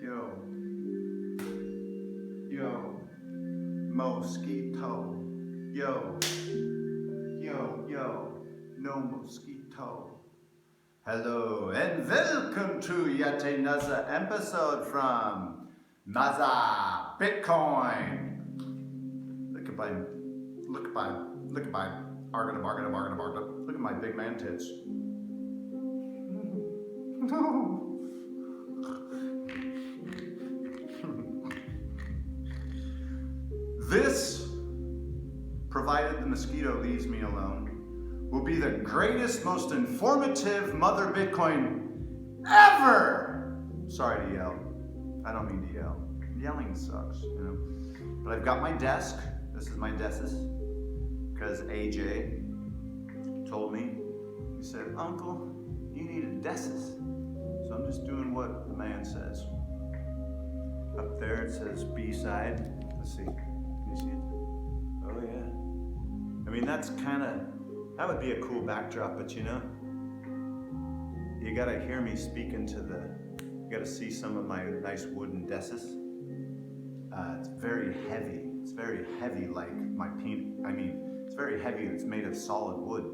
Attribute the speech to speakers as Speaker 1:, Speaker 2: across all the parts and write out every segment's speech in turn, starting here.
Speaker 1: Yo, yo, mosquito. Yo, no mosquito. Hello and welcome to yet another episode from Maza Bitcoin. Look at my big man tits. No. This, provided the mosquito leaves me alone, will be the greatest, most informative Mother Bitcoin ever! Sorry to yell. I don't mean to yell. Yelling sucks, you know. But I've got my desk. This is my desk. Because AJ told me, he said, Uncle, you need a desk. So I'm just doing what the man says. Up there it says B-side. Let's see. Can you see it? Oh yeah. I mean, that would be a cool backdrop, but you know, you gotta hear me speak into you gotta see some of my nice wooden desks. It's very heavy. It's very heavy like my it's very heavy. It's made of solid wood.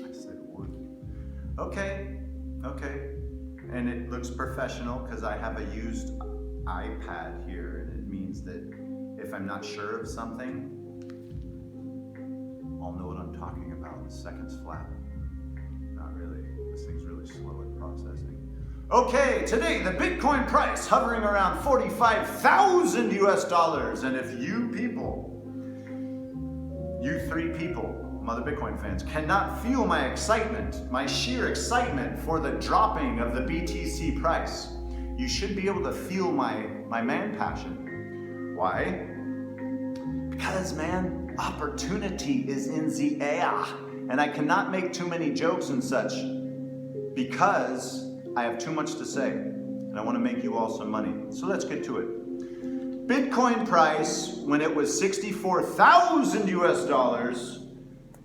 Speaker 1: I said wood. Okay. And it looks professional because I have a used iPad here, and it means that if I'm not sure of something, I'll know what I'm talking about. The second's flat. Not really. This thing's really slow in processing. Okay, today the Bitcoin price hovering around 45,000 US dollars. And if you three people, Mother Bitcoin fans, cannot feel my excitement, my sheer excitement for the dropping of the BTC price, you should be able to feel my man passion. Why? Because, man, opportunity is in the air. And I cannot make too many jokes and such because I have too much to say. And I want to make you all some money. So let's get to it. Bitcoin price, when it was 64,000 US dollars,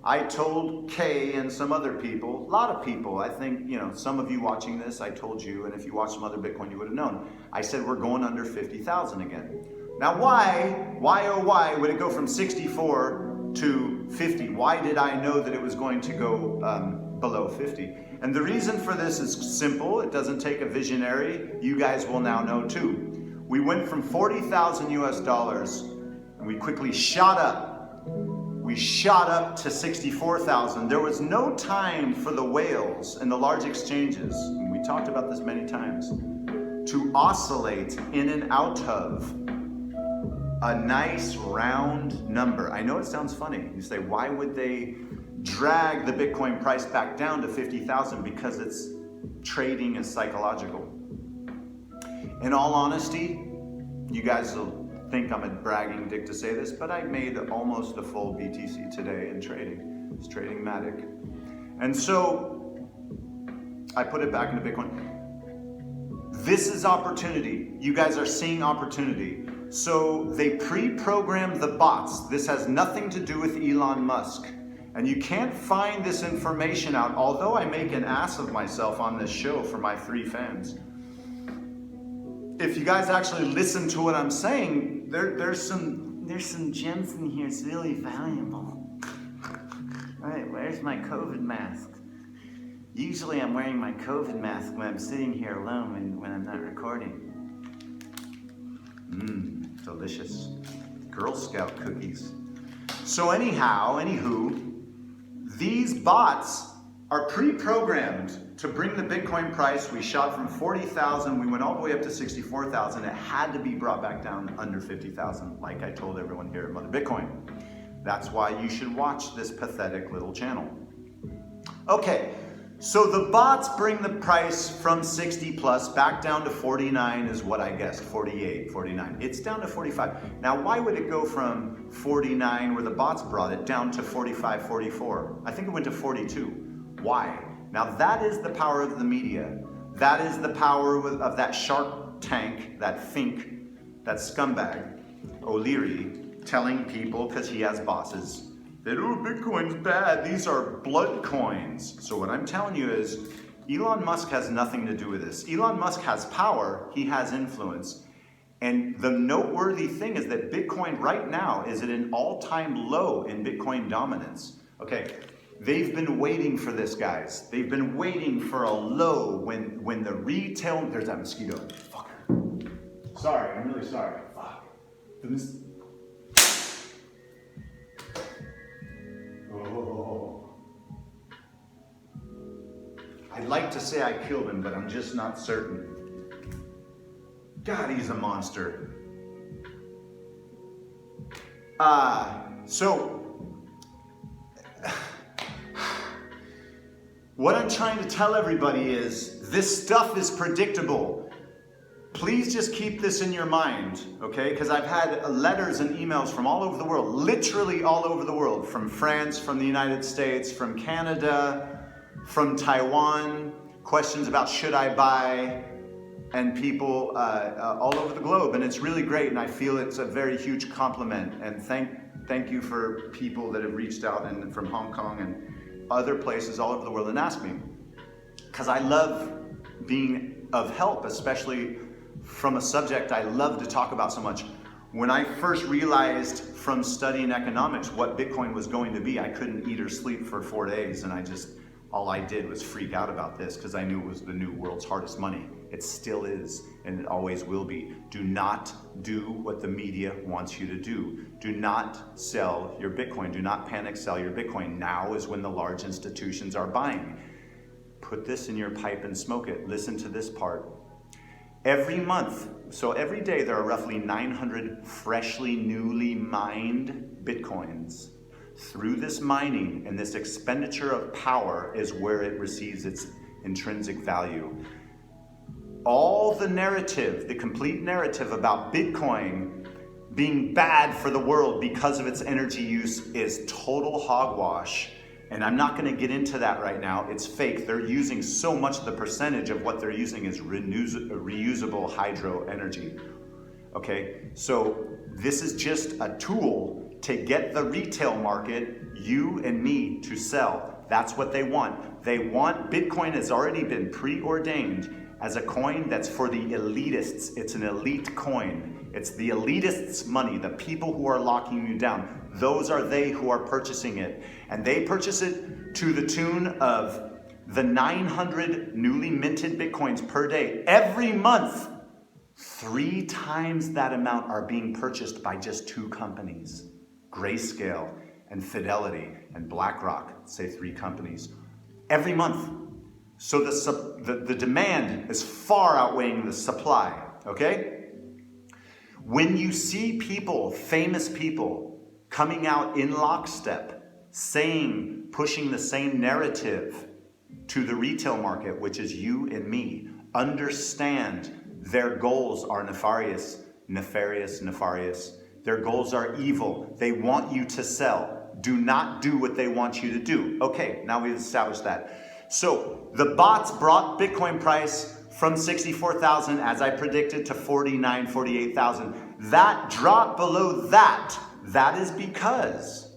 Speaker 1: I told Kay and some other people, a lot of people, I think, some of you watching this, I told you, and if you watched some other Bitcoin, you would have known. I said we're going under 50,000 again. Now why would it go from 64 to 50? Why did I know that it was going to go below 50? And the reason for this is simple. It doesn't take a visionary. You guys will now know too. We went from 40,000 US dollars and we quickly shot up. We shot up to 64,000. There was no time for the whales and the large exchanges, and we talked about this many times, to oscillate in and out of a nice round number. I know it sounds funny. You say, why would they drag the Bitcoin price back down to 50,000? Because it's trading is psychological. In all honesty, you guys will think I'm a bragging dick to say this, but I made almost a full BTC today in trading. It's trading Matic. And so I put it back into Bitcoin. This is opportunity. You guys are seeing opportunity. So they pre-programmed the bots. This has nothing to do with Elon Musk. And you can't find this information out, although I make an ass of myself on this show for my 3 fans. If you guys actually listen to what I'm saying, there's some gems in here. It's really valuable. All right, where's my COVID mask? Usually I'm wearing my COVID mask when I'm sitting here alone when I'm not recording. Delicious. Girl Scout cookies. So anywho, these bots are pre-programmed to bring the Bitcoin price. We shot from 40,000, we went all the way up to 64,000. It had to be brought back down under 50,000, like I told everyone here at Mother Bitcoin. That's why you should watch this pathetic little channel. Okay, so the bots bring the price from 60 plus back down to 49 is what I guessed, 48, 49. It's down to 45. Now, why would it go from 49, where the bots brought it, down to 45, 44? I think it went to 42. Why? Now that is the power of the media. That is the power of that Shark Tank, that scumbag, O'Leary, telling people, because he has bosses, that, oh, Bitcoin's bad, these are blood coins. So what I'm telling you is, Elon Musk has nothing to do with this. Elon Musk has power, he has influence. And the noteworthy thing is that Bitcoin right now is at an all-time low in Bitcoin dominance. Okay, they've been waiting for this, guys. They've been waiting for a low when the retail, there's that mosquito. Fucker. Sorry, I'm really sorry. Fuck. Oh. I'd like to say I killed him, but I'm just not certain. God, he's a monster. So, what I'm trying to tell everybody is this stuff is predictable. Please just keep this in your mind, okay? Because I've had letters and emails from all over the world, literally all over the world, from France, from the United States, from Canada, from Taiwan, questions about should I buy, and people all over the globe, and it's really great, and I feel it's a very huge compliment, and thank you for people that have reached out and from Hong Kong and other places all over the world and asked me, because I love being of help, especially from a subject I love to talk about so much. When I first realized from studying economics what Bitcoin was going to be, I couldn't eat or sleep for 4 days, and all I did was freak out about this because I knew it was the new world's hardest money. It still is, and it always will be. Do not do what the media wants you to do. Do not sell your Bitcoin. Do not panic sell your Bitcoin. Now is when the large institutions are buying. Put this in your pipe and smoke it. Listen to this part. Every month, so every day there are roughly 900 freshly, newly mined Bitcoins. Through this mining and this expenditure of power is where it receives its intrinsic value. All the narrative, the complete narrative about Bitcoin being bad for the world because of its energy use is total hogwash. And I'm not going to get into that right now. It's fake. They're using so much of the percentage of what they're using is reusable hydro energy. Okay, so this is just a tool to get the retail market, you and me, to sell. That's what they want. They want, Bitcoin has already been preordained as a coin that's for the elitists. It's an elite coin. It's the elitists' money, the people who are locking you down. Those are they who are purchasing it. And they purchase it to the tune of the 900 newly minted Bitcoins per day. Every month, 3 times that amount are being purchased by just 2 companies. Grayscale and Fidelity and BlackRock, say 3 companies. Every month. So the demand is far outweighing the supply, okay? When you see people, famous people, coming out in lockstep, saying, pushing the same narrative to the retail market, which is you and me, understand their goals are nefarious. Their goals are evil. They want you to sell. Do not do what they want you to do. Okay, now we've established that. So the bots brought Bitcoin price from 64,000, as I predicted, to 49, 48,000. That drop below that is because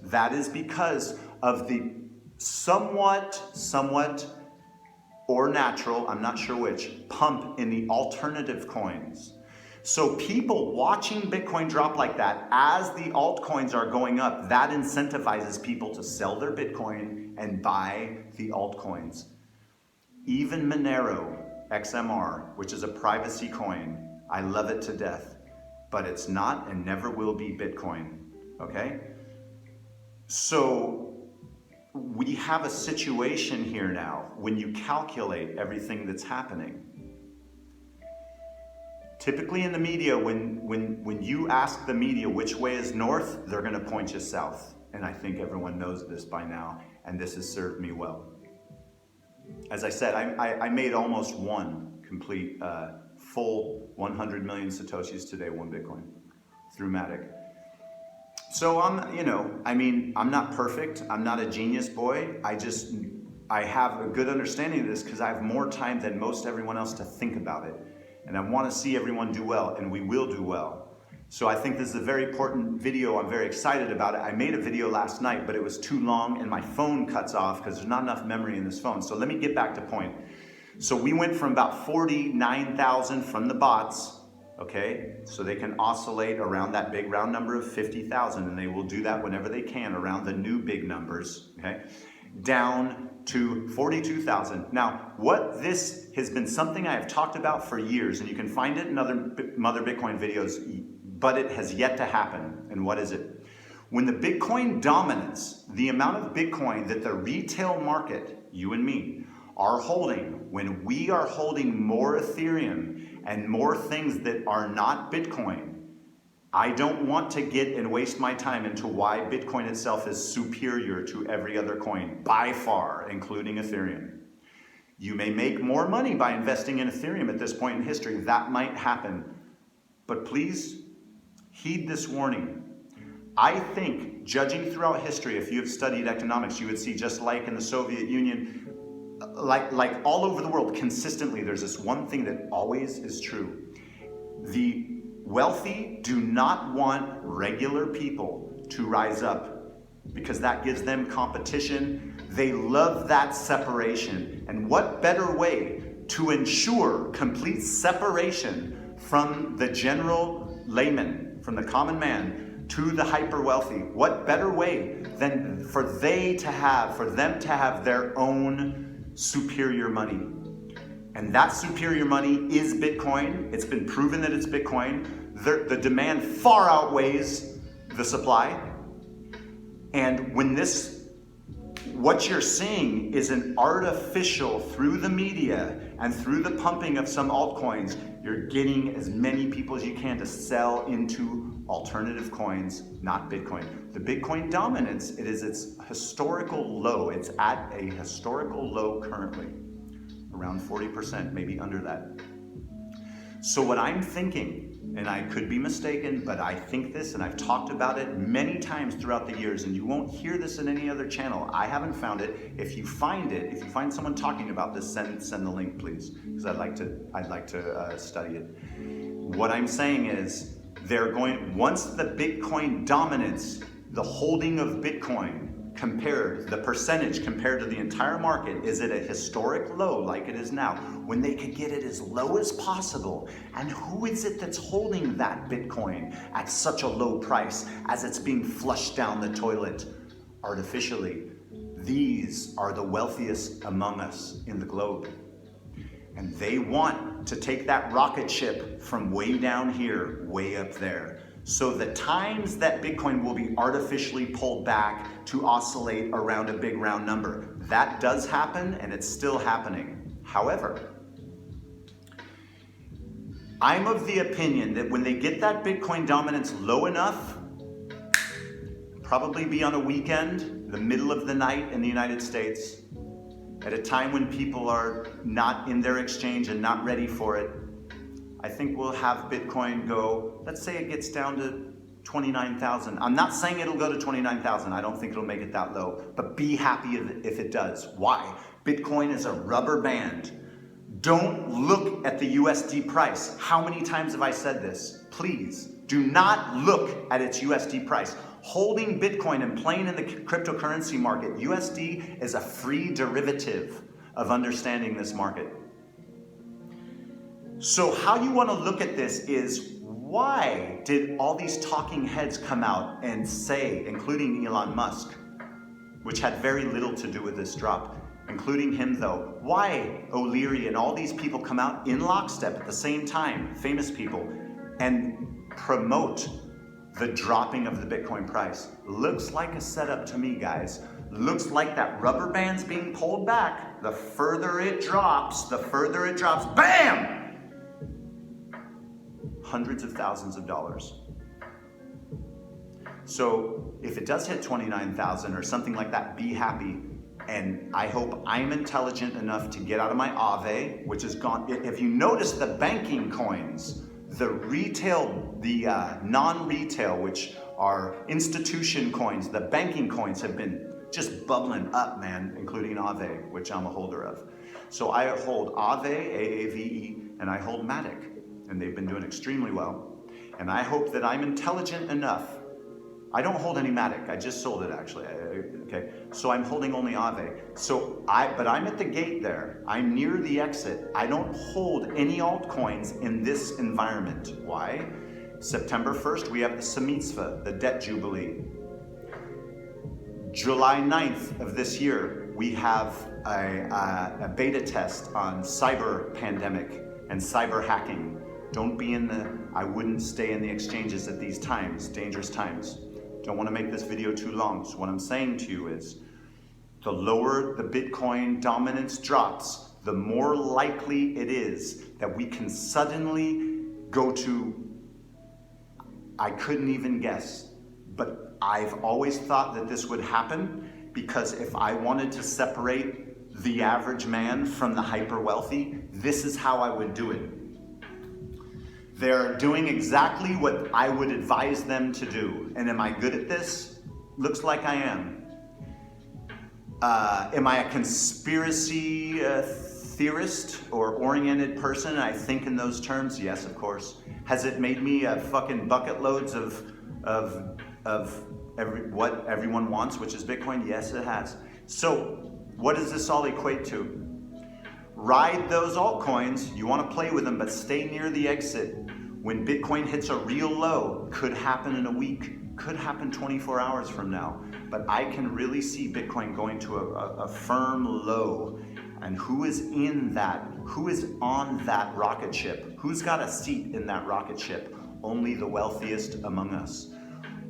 Speaker 1: of the somewhat or natural, I'm not sure which, pump in the alternative coins. So people watching Bitcoin drop like that, as the altcoins are going up, that incentivizes people to sell their Bitcoin and buy the altcoins. Even Monero, XMR, which is a privacy coin, I love it to death, but it's not and never will be Bitcoin, okay? So we have a situation here now when you calculate everything that's happening. Typically in the media, when you ask the media which way is north, they're going to point you south. And I think everyone knows this by now, and this has served me well. As I said, I made almost one complete, full 100 million Satoshis today, 1 Bitcoin, through Matic. So I'm not perfect. I'm not a genius boy. I have a good understanding of this because I have more time than most everyone else to think about it. And I want to see everyone do well, and we will do well. So I think this is a very important video. I'm very excited about it. I made a video last night, but it was too long, and my phone cuts off because there's not enough memory in this phone. So let me get back to point. So we went from about 49,000 from the bots, okay? So they can oscillate around that big round number of 50,000, and they will do that whenever they can around the new big numbers, okay? Down to 42,000. Now, what this has been something I have talked about for years, and you can find it in other Bitcoin videos, but it has yet to happen. And what is it? When the Bitcoin dominance, the amount of Bitcoin that the retail market, you and me, are holding, when we are holding more Ethereum and more things that are not Bitcoin, I don't want to get and waste my time into why Bitcoin itself is superior to every other coin, by far, including Ethereum. You may make more money by investing in Ethereum at this point in history. That might happen. But please heed this warning. I think, judging throughout history, if you have studied economics, you would see, just like in the Soviet Union, like all over the world, consistently, there's this one thing that always is true. The wealthy do not want regular people to rise up because that gives them competition. They love that separation. And what better way to ensure complete separation from the general layman, from the common man, to the hyper wealthy? What better way than for them to have their own superior money? And that superior money is Bitcoin. It's been proven that it's Bitcoin. The demand far outweighs the supply. And when what you're seeing is an artificial, through the media and through the pumping of some altcoins, you're getting as many people as you can to sell into alternative coins, not Bitcoin. The Bitcoin dominance, it is its historical low. It's at a historical low currently, around 40%, maybe under that. So what I'm thinking, and I could be mistaken, but I think this, and I've talked about it many times throughout the years, and you won't hear this in any other channel. I haven't found it. If you find someone talking about this, send the link, please, because I'd like to study it. What I'm saying is, once the Bitcoin dominance, the holding of Bitcoin the percentage compared to the entire market is at a historic low like it is now, when they could get it as low as possible. And who is it that's holding that Bitcoin at such a low price as it's being flushed down the toilet artificially? These are the wealthiest among us in the globe. And they want to take that rocket ship from way down here, way up there. So the times that Bitcoin will be artificially pulled back to oscillate around a big round number, that does happen, and it's still happening. However, I'm of the opinion that when they get that Bitcoin dominance low enough, probably be on a weekend, the middle of the night in the United States, at a time when people are not in their exchange and not ready for it, I think we'll have Bitcoin go, let's say it gets down to 29,000. I'm not saying it'll go to 29,000. I don't think it'll make it that low, but be happy if it does. Why? Bitcoin is a rubber band. Don't look at the USD price. How many times have I said this? Please, do not look at its USD price. Holding Bitcoin and playing in the cryptocurrency market, USD is a free derivative of understanding this market. So how you want to look at this is, why did all these talking heads come out and say, including Elon Musk, which had very little to do with this drop, including him though, why O'Leary and all these people come out in lockstep at the same time, famous people, and promote the dropping of the Bitcoin price? Looks like a setup to me, guys. Looks like that rubber band's being pulled back. The further it drops, bam! Hundreds of thousands of dollars. So if it does hit 29,000 or something like that, be happy. And I hope I'm intelligent enough to get out of my Aave, which is gone. If you notice the banking coins, the retail, the non-retail, which are institution coins, the banking coins have been just bubbling up, man, including Aave, which I'm a holder of. So I hold Aave, AAVE, and I hold Matic. And they've been doing extremely well. And I hope that I'm intelligent enough. I don't hold any Matic. I just sold it actually. Okay, so I'm holding only Aave. But I'm at the gate there. I'm near the exit. I don't hold any altcoins in this environment. Why? September 1st, we have the Semitzvah, the debt jubilee. July 9th of this year, we have a beta test on cyber pandemic and cyber hacking. I wouldn't stay in the exchanges at these times, dangerous times. Don't want to make this video too long. So what I'm saying to you is, the lower the Bitcoin dominance drops, the more likely it is that we can suddenly go to, I couldn't even guess, but I've always thought that this would happen, because if I wanted to separate the average man from the hyper wealthy, this is how I would do it. They're doing exactly what I would advise them to do. And am I good at this? Looks like I am. Am I a conspiracy theorist or oriented person? I think in those terms, yes, of course. Has it made me a fucking bucket loads of what everyone wants, which is Bitcoin? Yes, it has. So what does this all equate to? Ride those altcoins. You want to play with them, but stay near the exit. When Bitcoin hits a real low, could happen in a week, could happen 24 hours from now. But I can really see Bitcoin going to a firm low. And who is in that? Who is on that rocket ship? Who's got a seat in that rocket ship? Only the wealthiest among us.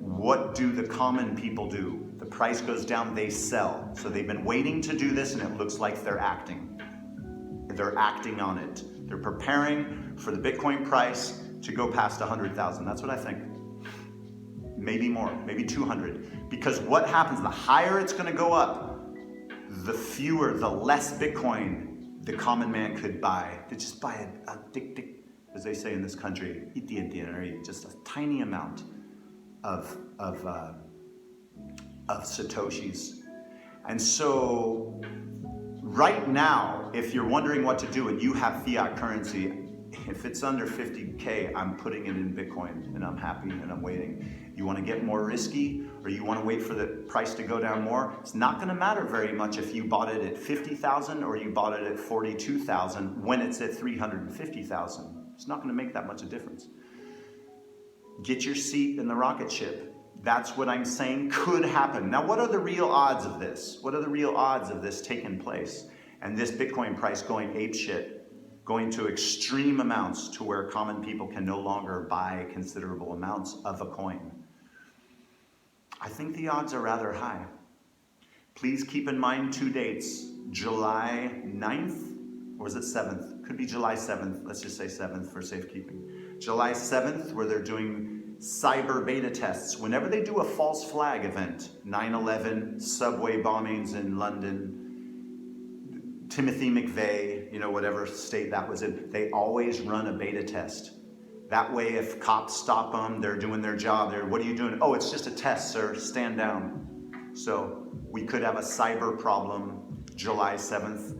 Speaker 1: What do the common people do? The price goes down, they sell. So they've been waiting to do this, and it looks like they're acting. They're acting on it. They're preparing for the Bitcoin price to go past 100,000. That's what I think. Maybe more, maybe 200. Because what happens, the higher it's going to go up, the less Bitcoin the common man could buy. To just buy a as they say in this country, just a tiny amount of Satoshis. And so right now, if you're wondering what to do and you have fiat currency, if it's under 50K, I'm putting it in Bitcoin and I'm happy and I'm waiting. You want to get more risky, or you want to wait for the price to go down more? It's not going to matter very much if you bought it at 50,000 or you bought it at 42,000 when it's at 350,000. It's not going to make that much a difference. Get your seat in the rocket ship. That's what I'm saying could happen. Now, what are the real odds of this? What are the real odds of this taking place? And this Bitcoin price going apeshit, going to extreme amounts to where common people can no longer buy considerable amounts of a coin. I think the odds are rather high. Please keep in mind two dates, July 9th, or is it 7th? Could be July 7th. Let's just say 7th for safekeeping. July 7th, where they're doing cyber beta tests. Whenever they do a false flag event, 9/11, subway bombings in London, Timothy McVeigh, whatever state that was in, they always run a beta test. That way, if cops stop them, they're doing their job. What are you doing? Oh, it's just a test, sir. Stand down. So we could have a cyber problem July 7th.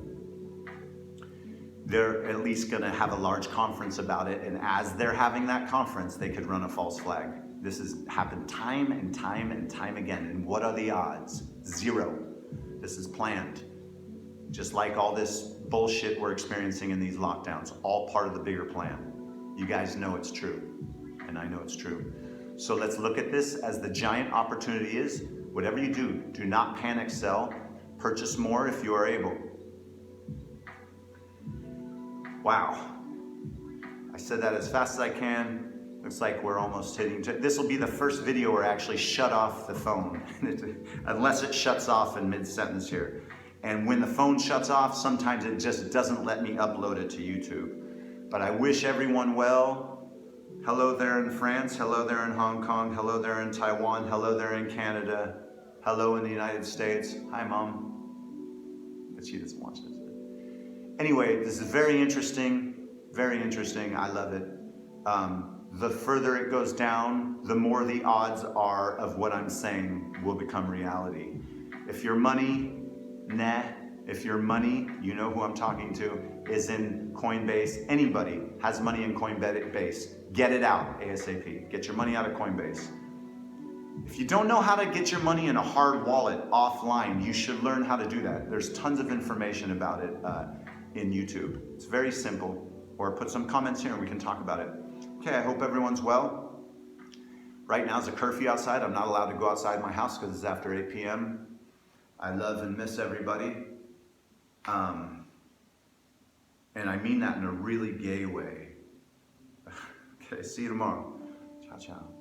Speaker 1: They're at least going to have a large conference about it. And as they're having that conference, they could run a false flag. This has happened time and time and time again. And what are the odds? 0. This is planned. Just like all this bullshit we're experiencing in these lockdowns, all part of the bigger plan. You guys know it's true, and I know it's true. So let's look at this as the giant opportunity is. Whatever you do, do not panic sell. Purchase more if you are able. Wow. I said that as fast as I can. Looks like we're almost hitting. This will be the first video where I actually shut off the phone, unless it shuts off in mid-sentence here. And when the phone shuts off, sometimes it just doesn't let me upload it to YouTube. But I wish everyone well. Hello there in France, hello there in Hong Kong, hello there in Taiwan, hello there in Canada, hello in the United States. Hi, Mom. But she doesn't watch this. Anyway, this is very interesting, very interesting. I love it. The further it goes down, the more the odds are of what I'm saying will become reality. If your money, if your money, you know who I'm talking to, is in Coinbase, anybody has money in Coinbase, get it out ASAP. Get your money out of Coinbase. If you don't know how to get your money in a hard wallet offline, you should learn how to do that. There's tons of information about it in YouTube. It's very simple. Or put some comments here and we can talk about it. Okay, I hope everyone's well. Right now is a curfew outside. I'm not allowed to go outside my house because it's after 8 p.m. I love and miss everybody. And I mean that in a really gay way. Okay, see you tomorrow. Ciao, ciao.